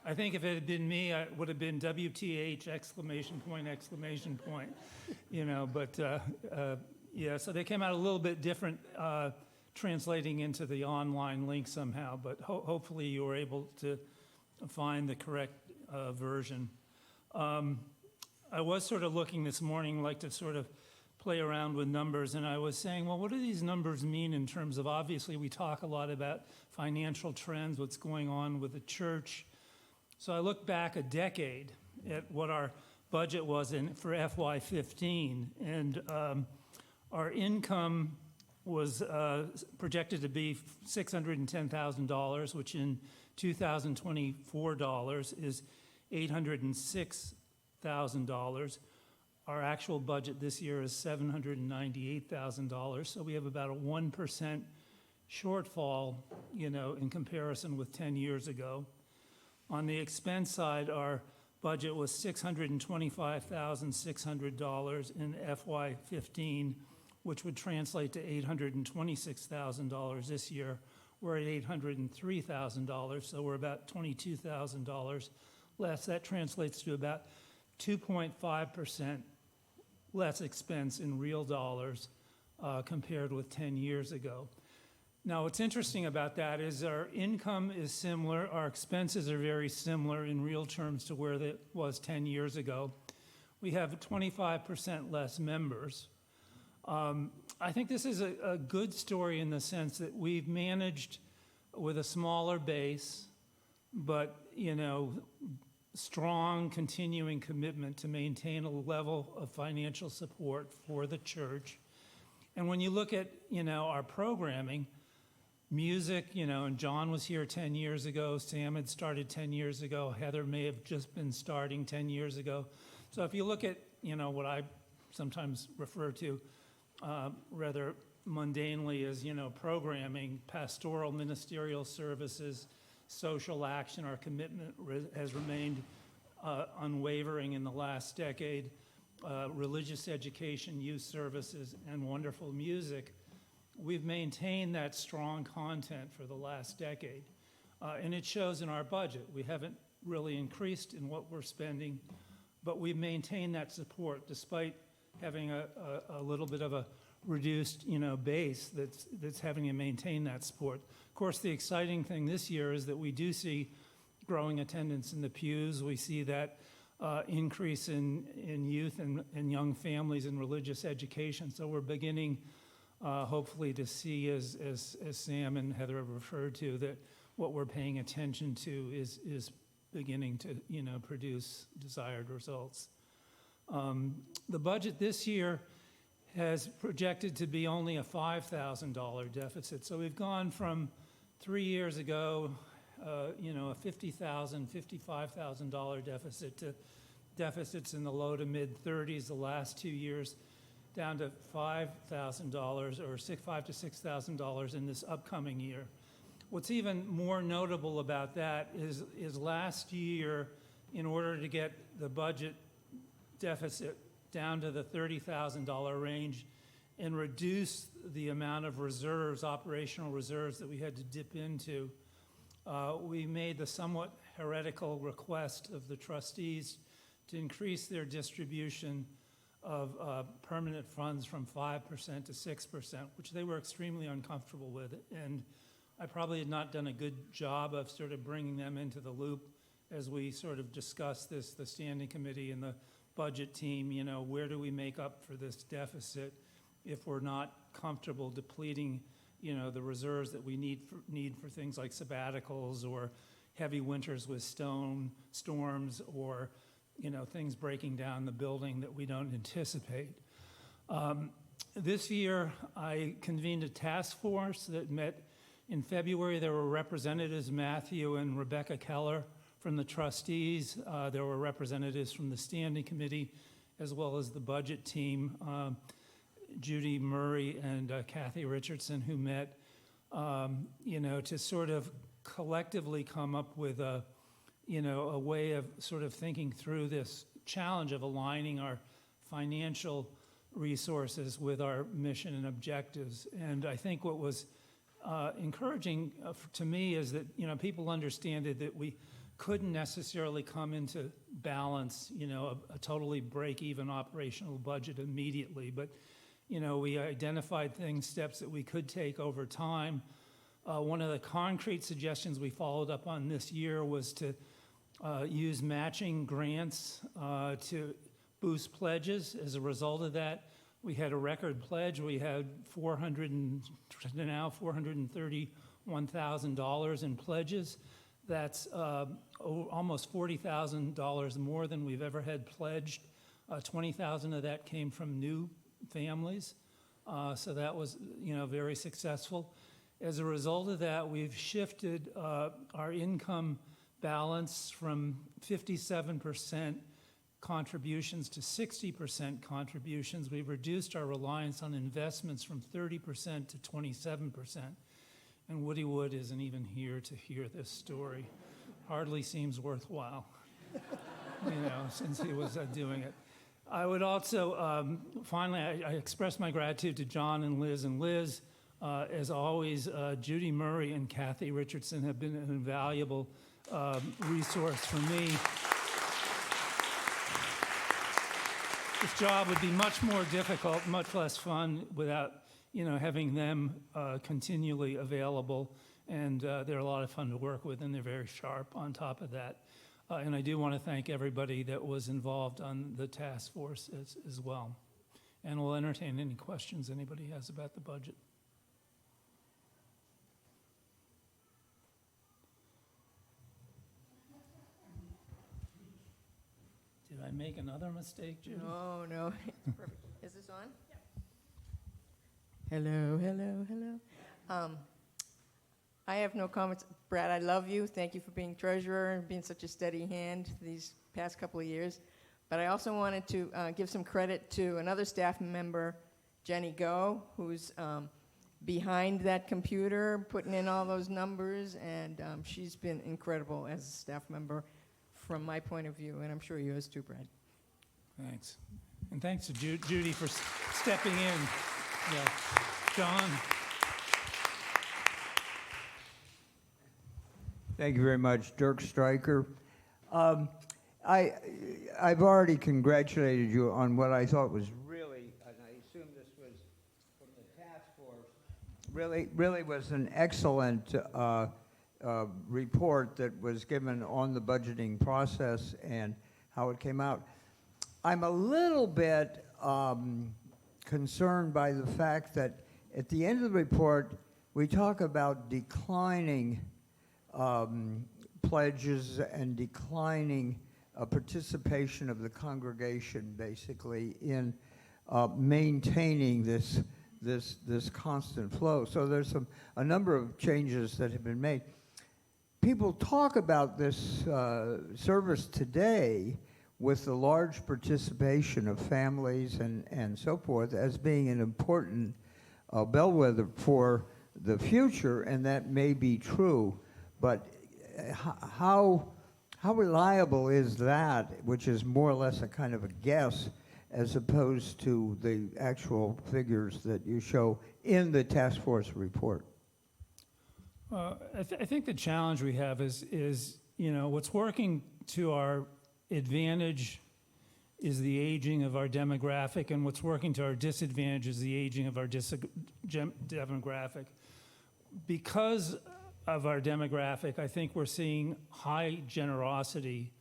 I think if it had been me, it would have been WTH, exclamation point, you know, but yeah, so they came out a little bit different translating into the online link somehow, but hopefully you were able to find the correct version. I was sort of looking this morning, like to sort of play around with numbers, and I was saying, well, what do these numbers mean in terms of, obviously we talk a lot about financial trends, what's going on with the church. So I looked back a decade at what our budget was for FY15, and our income was projected to be $610,000, which in 2024 dollars is $806,000. Our actual budget this year is $798,000, so we have about a 1% shortfall, you know, in comparison with 10 years ago. On the expense side, our budget was $625,600 in FY15, which would translate to $826,000 this year. We're at $803,000, so we're about $22,000 less. That translates to about 2.5% less expense in real dollars compared with 10 years ago. Now, what's interesting about that is our income is similar, our expenses are very similar in real terms to where it was 10 years ago. We have 25% less members. I think this is a good story in the sense that we've managed with a smaller base, but, you know, strong continuing commitment to maintain a level of financial support for the church. And when you look at, you know, our programming, music, you know, and John was here 10 years ago, Sam had started 10 years ago, Heather may have just been starting 10 years ago. So if you look at, you know, what I sometimes refer to rather mundanely as, you know, programming, pastoral ministerial services, social action, our commitment has remained unwavering in the last decade. Religious education, youth services, and wonderful music. We've maintained that strong content for the last decade. And it shows in our budget. We haven't really increased in what we're spending, but we've maintained that support despite having a little bit of a reduced, you know, base that's having to maintain that support. Of course, the exciting thing this year is that we do see growing attendance in the pews. We see that increase in youth and young families in religious education. So we're beginning, hopefully, to see, as Sam and Heather have referred to, that what we're paying attention to is beginning to, you know, produce desired results. The budget this year has projected to be only a $5,000 deficit. So we've gone from 3 years ago, a $50,000, $55,000 deficit to deficits in the low to mid-30s the last 2 years, down to $5,000 or $5,000 to $6,000 in this upcoming year. What's even more notable about that is last year, in order to get the budget deficit down to the $30,000 range and reduce the amount of reserves, operational reserves that we had to dip into, we made the somewhat heretical request of the trustees to increase their distribution of permanent funds from 5% to 6%, which they were extremely uncomfortable with. And I probably had not done a good job of sort of bringing them into the loop as we sort of discussed this, the standing committee and the budget team, where do we make up for this deficit if we're not comfortable depleting, the reserves that we need for things like sabbaticals or heavy winters with storms or, things breaking down the building that we don't anticipate. This year, I convened a task force that met in February. There were representatives, Matthew and Rebecca Keller, from the trustees. There were representatives from the standing committee, as well as the budget team, Judy Murray and Kathy Richardson, who met, to sort of collectively come up with a way of sort of thinking through this challenge of aligning our financial resources with our mission and objectives. And I think what was encouraging to me is that, people understand that we couldn't necessarily come into balance, a totally break-even operational budget immediately. But, we identified steps that we could take over time. One of the concrete suggestions we followed up on this year was to use matching grants to boost pledges. As a result of that, we had a record pledge. We had $431,000 in pledges. That's almost $40,000 more than we've ever had pledged. 20,000 of that came from new families. So that was, very successful. As a result of that, we've shifted our income balance from 57% contributions to 60% contributions. We've reduced our reliance on investments from 30% to 27%. And Woody Wood isn't even here to hear this story. Hardly seems worthwhile, since he was doing it. I would also, finally, I express my gratitude to John and Liz. And Liz, as always, Judy Murray and Kathy Richardson have been an invaluable resource for me. This job would be much more difficult, much less fun without, having them continually available. And they're a lot of fun to work with, and they're very sharp on top of that. And I do want to thank everybody that was involved on the task force as well. And we'll entertain any questions anybody has about the budget. Did I make another mistake, Judy? No. It's perfect. Is this on? Yeah. Hello. I have no comments. Brad, I love you. Thank you for being treasurer and being such a steady hand these past couple of years. But I also wanted to give some credit to another staff member, Jenny Go, who's behind that computer, putting in all those numbers, and she's been incredible as a staff member from my point of view, and I'm sure yours too, Brad. Thanks. And thanks to Judy for stepping in. Yeah. John? Thank you very much, Dirk Stryker. I've already congratulated you on what I thought was really, and I assume this was from the task force, really was an excellent report that was given on the budgeting process and how it came out. I'm a little bit concerned by the fact that at the end of the report, we talk about declining pledges and declining participation of the congregation, basically, in maintaining this constant flow. So there's a number of changes that have been made. People talk about this service today with the large participation of families and so forth as being an important bellwether for the future, and that may be true, but how reliable is that, which is more or less a kind of a guess, as opposed to the actual figures that you show in the task force report? I think the challenge we have is what's working to our advantage is the aging of our demographic, and what's working to our disadvantage is the aging of our demographic. Because of our demographic, I think we're seeing high generosity,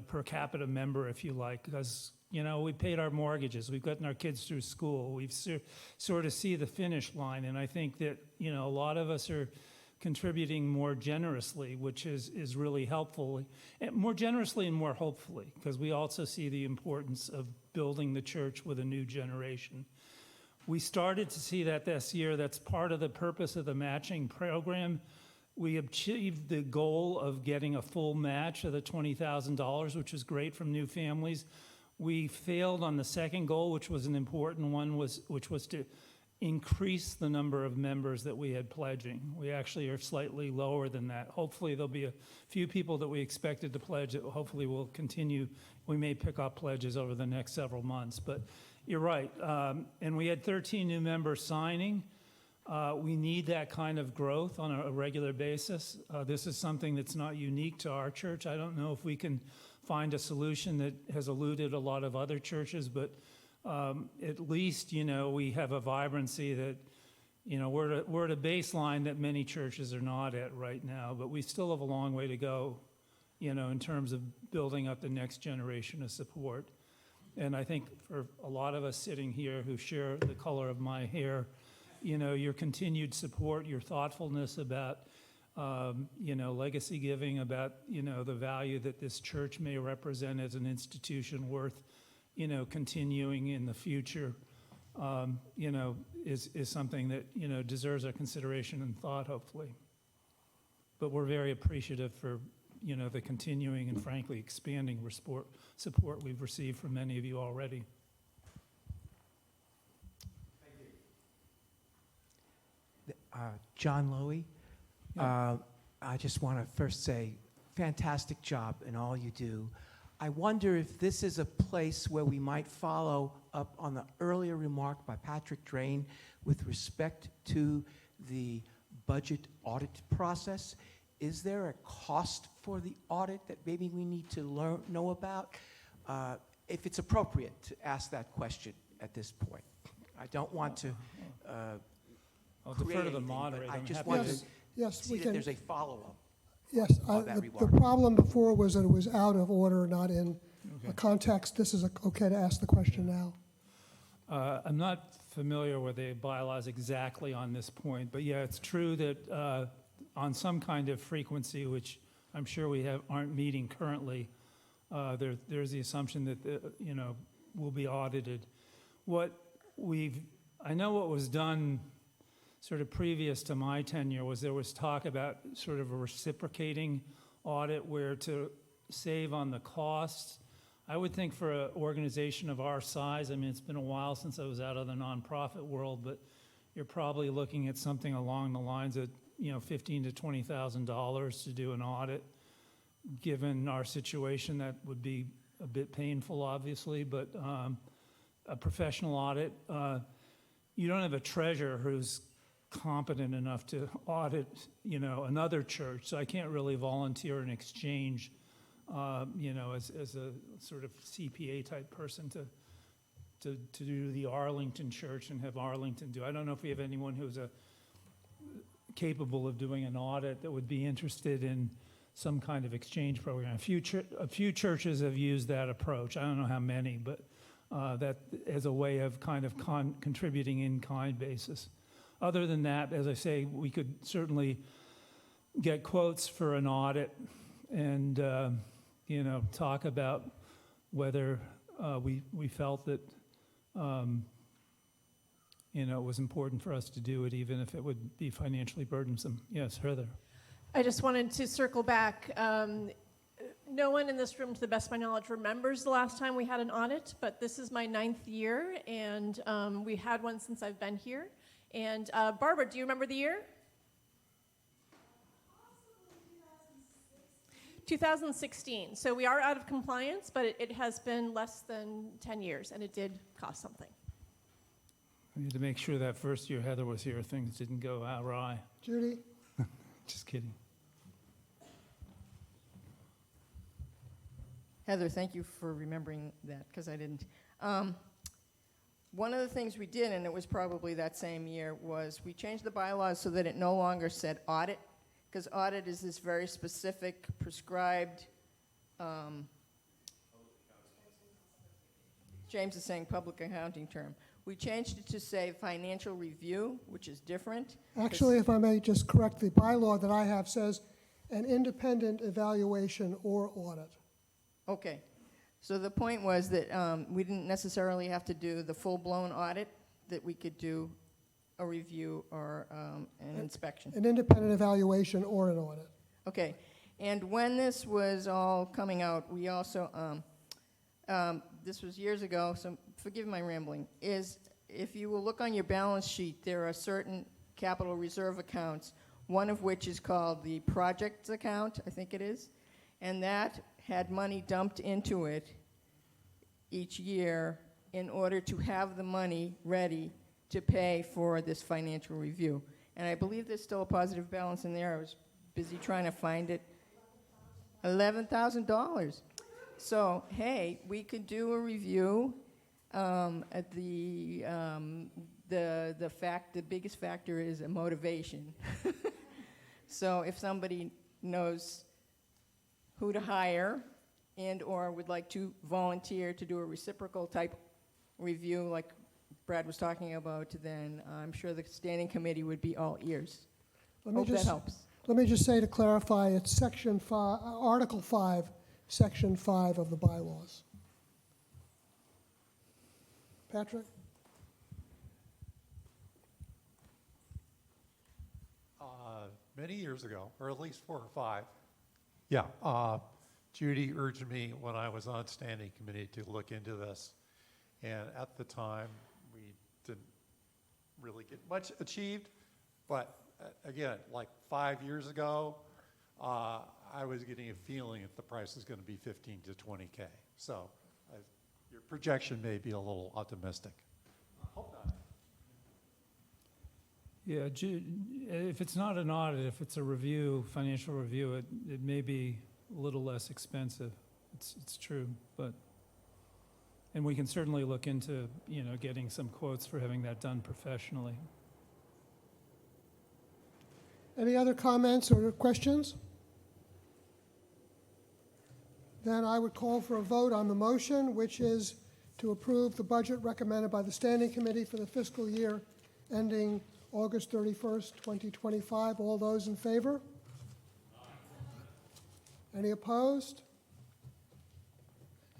per capita member, if you like, because, we paid our mortgages, we've gotten our kids through school, we've sort of see the finish line, and I think that, a lot of us are contributing more generously, which is really helpful, and more generously and more hopefully, because we also see the importance of building the church with a new generation. We started to see that this year. That's part of the purpose of the matching program. We achieved the goal of getting a full match of the $20,000, which is great from new families. We failed on the second goal, which was an important one, which was to increase the number of members that we had pledging. We actually are slightly lower than that. Hopefully there'll be a few people that we expected to pledge that hopefully will continue. We may pick up pledges over the next several months, but you're right. And we had 13 new members signing. We need that kind of growth on a regular basis. This is something that's not unique to our church. I don't know if we can find a solution that has eluded a lot of other churches, but at least, we have a vibrancy that, we're at a baseline that many churches are not at right now, but we still have a long way to go, in terms of building up the next generation of support. And I think for a lot of us sitting here who share the color of my hair, your continued support, your thoughtfulness about, legacy giving, about, the value that this church may represent as an institution worth, continuing in the future, is something that, deserves our consideration and thought, hopefully. But we're very appreciative for, the continuing and frankly expanding support we've received from many of you already. John Lowy. Yeah. I just want to first say, fantastic job in all you do. I wonder if this is a place where we might follow up on the earlier remark by Patrick Drain with respect to the budget audit process. Is there a cost for the audit that maybe we need to know about? If it's appropriate to ask that question at this point. I don't want to I'll defer to the moderator. I I'm just happy want to- to see that there's a follow-up. Yes, of that the remark. problem before was that it was out of order, not in a context. This is okay to ask the question now. I'm not familiar with the bylaws exactly on this point, but yeah, it's true that on some kind of frequency, which I'm sure we aren't meeting currently, there's the assumption that will be audited. I know what was done sort of previous to my tenure was there was talk about sort of a reciprocating audit where to save on the costs. I would think for an organization of our size, I mean, it's been a while since I was out of the nonprofit world, but you're probably looking at something along the lines of, $15,000 to $20,000 to do an audit. Given our situation, that would be a bit painful, obviously, but a professional audit, you don't have a treasurer who's competent enough to audit, another church, so I can't really volunteer in exchange, as a sort of CPA type person to do the Arlington church and have Arlington do. I don't know if we have anyone who's capable of doing an audit that would be interested in some kind of exchange program. A few churches have used that approach. I don't know how many, but that as a way of kind of contributing in kind basis. Other than that, as I say, we could certainly get quotes for an audit and, talk about whether we felt that, it was important for us to do it, even if it would be financially burdensome. Yes, Heather? I just wanted to circle back. No one in this room, to the best of my knowledge, remembers the last time we had an audit, but this is my 9th year, and we had one since I've been here. And Barbara, do you remember the year? 2016. So we are out of compliance, but it has been less than 10 years, and it did cost something. We had to make sure that first year Heather was here, things didn't go awry. Judy? Just kidding. Heather, thank you for remembering that, because I didn't. One of the things we did, and it was probably that same year, was we changed the bylaws so that it no longer said audit, because audit is this very specific, prescribed, James is saying public accounting term. We changed it to say financial review, which is different. Actually, if I may just correct, the bylaw that I have says an independent evaluation or audit. Okay. So the point was that we didn't necessarily have to do the full-blown audit, that we could do a review or an inspection. An independent evaluation or an audit. Okay. And when this was all coming out, we also, this was years ago, so forgive my rambling, is if you will look on your balance sheet, there are certain capital reserve accounts, one of which is called the projects account, I think it is, and that had money dumped into it each year in order to have the money ready to pay for this financial review. And I believe there's still a positive balance in there. I was busy trying to find it. $11,000. So, hey, we could do a review. At the biggest factor is a motivation. So if somebody knows who to hire and or would like to volunteer to do a reciprocal type review like Brad was talking about, then I'm sure the standing committee would be all ears. Hope that helps. Let me just say to clarify, it's Section 5, Article 5, Section 5 of the bylaws. Patrick? Many years ago, or at least 4 or 5, Judy urged me when I was on standing committee to look into this. And at the time, we didn't really get much achieved. But again, like 5 years ago, I was getting a feeling that the price is going to be 15 to 20K. So your projection may be a little optimistic. Hope not. Yeah, if it's not an audit, if it's a review, financial review, it may be a little less expensive. It's true, and we can certainly look into, getting some quotes for having that done professionally. Any other comments or questions? Then I would call for a vote on the motion, which is to approve the budget recommended by the Standing Committee for the fiscal year ending August 31st, 2025. All those in favor? Any opposed?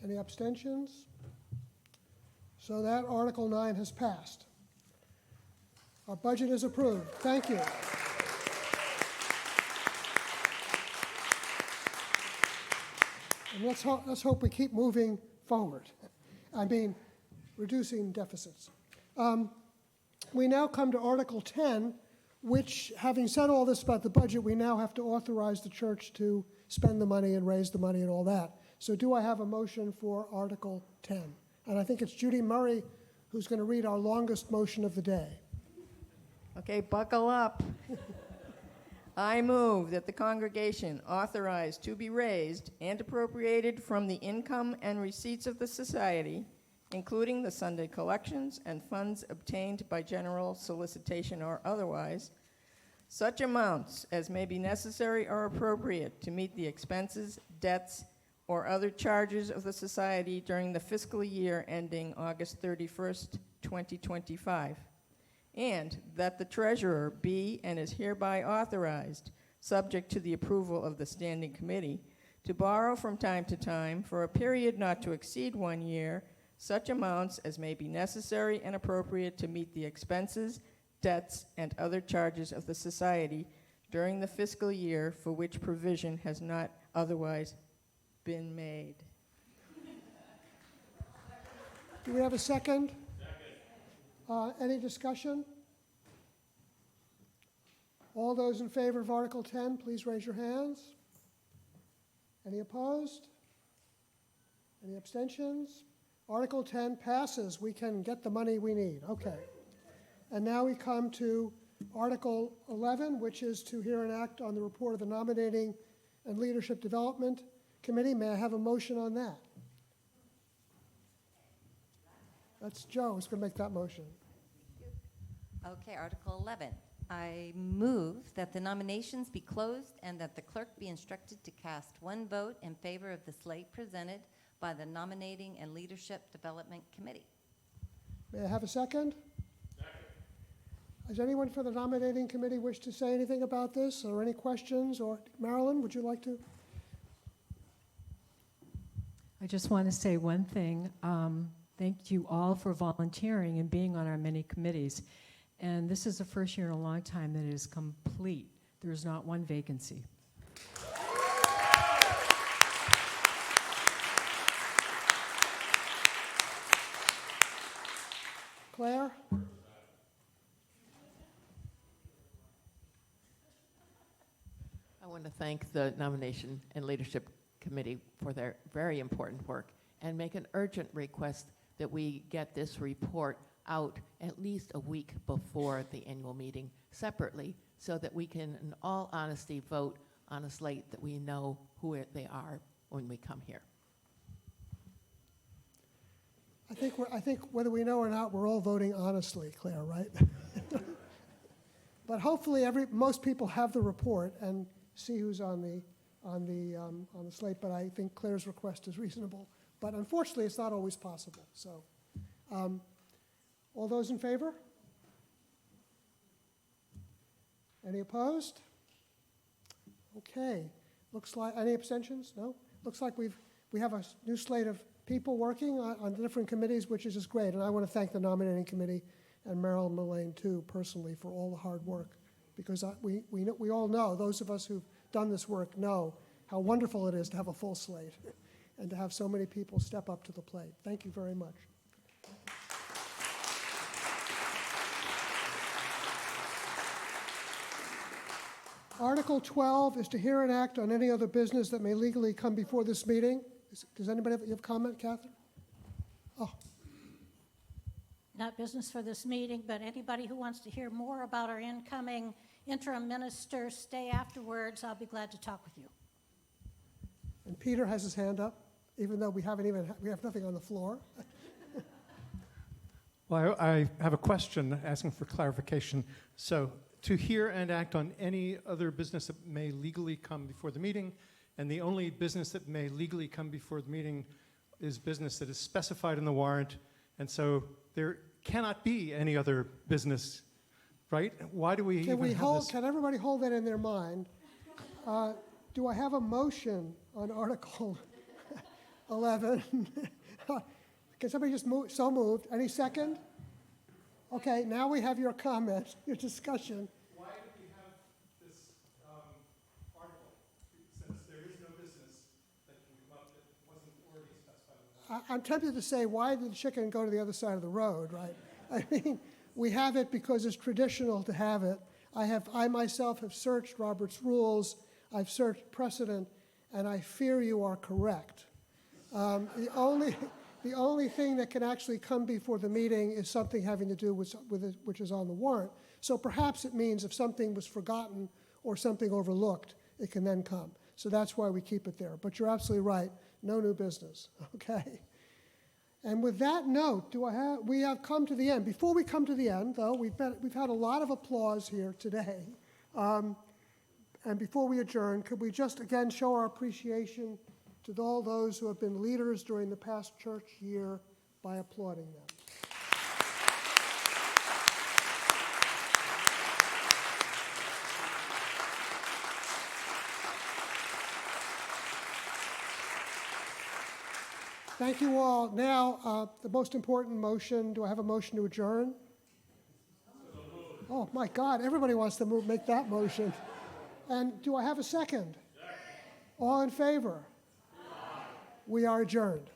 Any abstentions? So that Article 9 has passed. Our budget is approved. Thank you. And let's hope we keep moving forward. I mean, reducing deficits. We now come to Article 10, which, having said all this about the budget, we now have to authorize the church to spend the money and raise the money and all that. So do I have a motion for Article 10? And I think it's Judy Murray who's going to read our longest motion of the day. Okay, buckle up. I move that the congregation authorize to be raised and appropriated from the income and receipts of the society, including the Sunday collections and funds obtained by general solicitation or otherwise, such amounts as may be necessary or appropriate to meet the expenses, debts, or other charges of the society during the fiscal year ending August 31st, 2025, and that the treasurer be and is hereby authorized, subject to the approval of the Standing Committee, to borrow from time to time for a period not to exceed 1 year, such amounts as may be necessary and appropriate to meet the expenses, debts, and other charges of the society during the fiscal year for which provision has not otherwise been made. Do we have a second? Any discussion? All those in favor of Article 10, please raise your hands. Any opposed? Any abstentions? Article 10 passes. We can get the money we need. Okay. And now we come to Article 11, which is to hear and act on the report of the Nominating and Leadership Development Committee. May I have a motion on that? That's Joe who's going to make that motion. Okay, Article 11. I move that the nominations be closed and that the clerk be instructed to cast one vote in favor of the slate presented by the Nominating and Leadership Development Committee. May I have a second? Second. Does anyone for the Nominating Committee wish to say anything about this, or any questions? Or Marilyn, would you like to? I just want to say one thing. Thank you all for volunteering and being on our many committees. And this is the first year in a long time that it is complete. There is not one vacancy. Claire? I want to thank the Nomination and Leadership Committee for their very important work and make an urgent request that we get this report out at least a week before the annual meeting separately so that we can, in all honesty, vote on a slate that we know who they are when we come here. I think whether we know or not, we're all voting honestly, Claire, right? But hopefully, most people have the report and see who's on the slate. But I think Claire's request is reasonable. But unfortunately, it's not always possible. So, all those in favor? Any opposed? Okay. Looks like any abstentions? No. Looks like we have a new slate of people working on different committees, which is just great. And I want to thank the Nominating Committee and Marilyn Mullane, too, personally, for all the hard work. Because we all know, those of us who've done this work know how wonderful it is to have a full slate and to have so many people step up to the plate. Thank you very much. Article 12 is to hear and act on any other business that may legally come before this meeting. Does anybody have a comment, Catherine? Oh. Not business for this meeting, but anybody who wants to hear more about our incoming interim minister, stay afterwards. I'll be glad to talk with you. And Peter has his hand up, even though we have nothing on the floor. Well, I have a question asking for clarification. So, to hear and act on any other business that may legally come before the meeting, and the only business that may legally come before the meeting is business that is specified in the warrant, and so there cannot be any other business, right? Why do we even have this? Can everybody hold that in their mind? Do I have a motion on Article 11? Can somebody just move? So moved. Any second? Okay, now we have your comment, your discussion. Why do we have this article, since there is no business that can come up that wasn't already specified? I'm tempted to say, why did the chicken go to the other side of the road, right? I mean, we have it because it's traditional to have it. I myself have searched Robert's rules, I've searched precedent, and I fear you are correct. The only thing that can actually come before the meeting is something having to do with it, which is on the warrant. So perhaps it means if something was forgotten or something overlooked, it can then come. So that's why we keep it there. But you're absolutely right, no new business, okay? And with that note, we have come to the end. Before we come to the end, though, we've had a lot of applause here today. And before we adjourn, could we just again show our appreciation to all those who have been leaders during the past church year by applauding them. Thank you all. Now, the most important motion, do I have a motion to adjourn? Oh, my God, everybody wants to make that motion. And do I have a second? All in favor? We are adjourned.